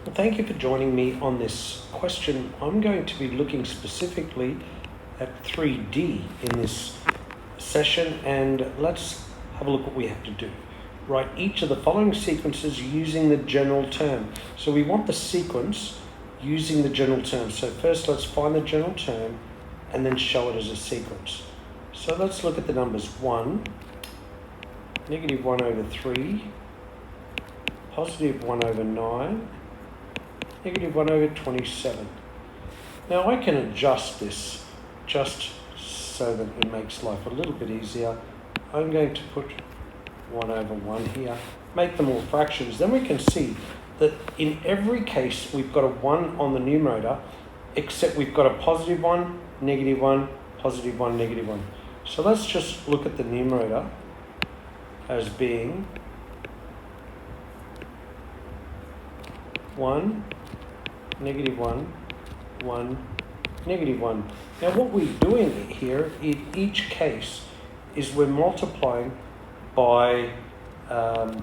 Well, thank you for joining me on this question. I'm going to be looking specifically at 3D in this session, and let's have a look what we have to do. Write each of the following sequences using the general term. So we want the sequence using the general term. So first let's find the general term and then show it as a sequence. So let's look at the numbers 1, negative 1 over 3, positive 1 over 9, negative 1 over 27. Now I can adjust this just so that it makes life a little bit easier. I'm going to put 1 over 1 here, make them all fractions. Then we can see that in every case we've got a 1 on the numerator, except we've got a positive 1, negative 1, positive 1, negative 1. So let's just look at the numerator as being 1, negative 1, 1, negative 1. Now what we're doing here in each case is we're multiplying by a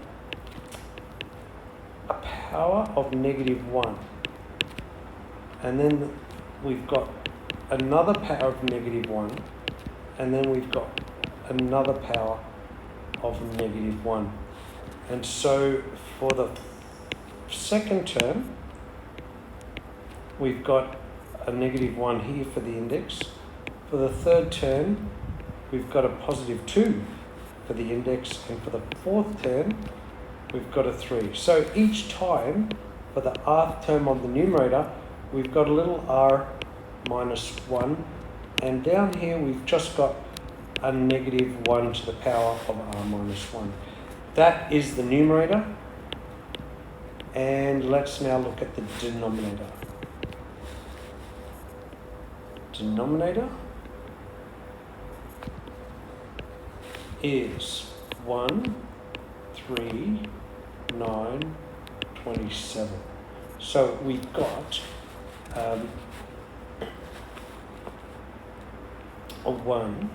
power of negative 1. And then we've got another power of negative 1. And then we've got another power of negative 1. And so for the second term, we've got a negative 1 here for the index. For the third term, we've got a positive 2 for the index, and for the fourth term, we've got a 3. So each time, for the rth term on the numerator, we've got a little r minus 1, and down here we've just got a negative 1 to the power of r minus 1. That is the numerator, and let's now look at the denominator. Denominator is 1, 3, 9, 27. So we've got a 1,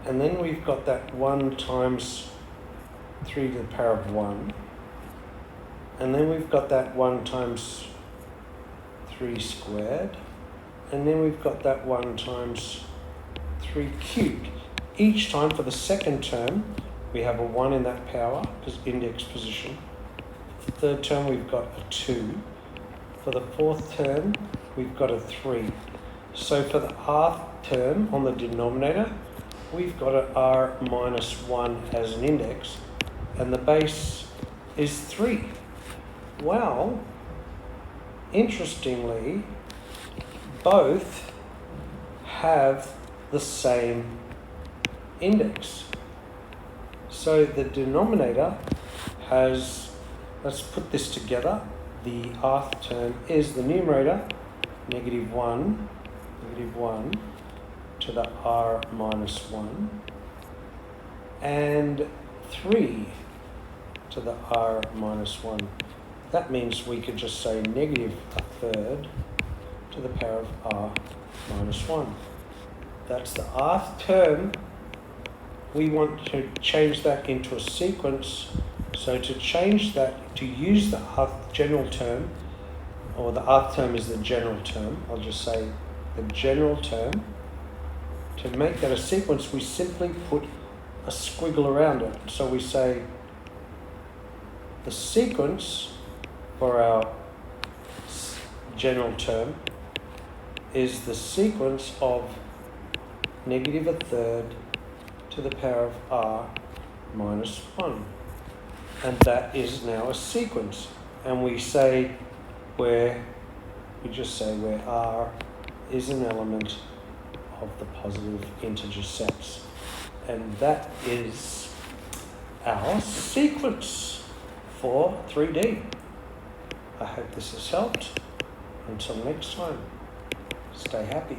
and then we've got that 1 times 3 to the power of 1, and then we've got that 1 times 3 squared, and then we've got that 1 times 3 cubed. Each time for the second term, we have a 1 in that power, index position. For the third term, we've got a 2. For the fourth term, we've got a 3. So for the rth term on the denominator, we've got an r minus 1 as an index, and the base is 3. Well, interestingly, both have the same index. So the denominator has, let's put this together, the rth term is the numerator, negative 1 to the r minus 1, and 3 to the r minus 1. That means we could just say negative a third to the power of r minus 1. That's the rth term. We want to change that into a sequence. So to change that, to use the rth general term, or the rth term is the general term, I'll just say the general term. To make that a sequence, we simply put a squiggle around it. So we say the sequence for our general term is the sequence of negative a third to the power of r minus 1. And that is now a sequence. And we say where r is an element of the positive integer sets. And that is our sequence for 3D. I hope this has helped. Until next time, stay happy.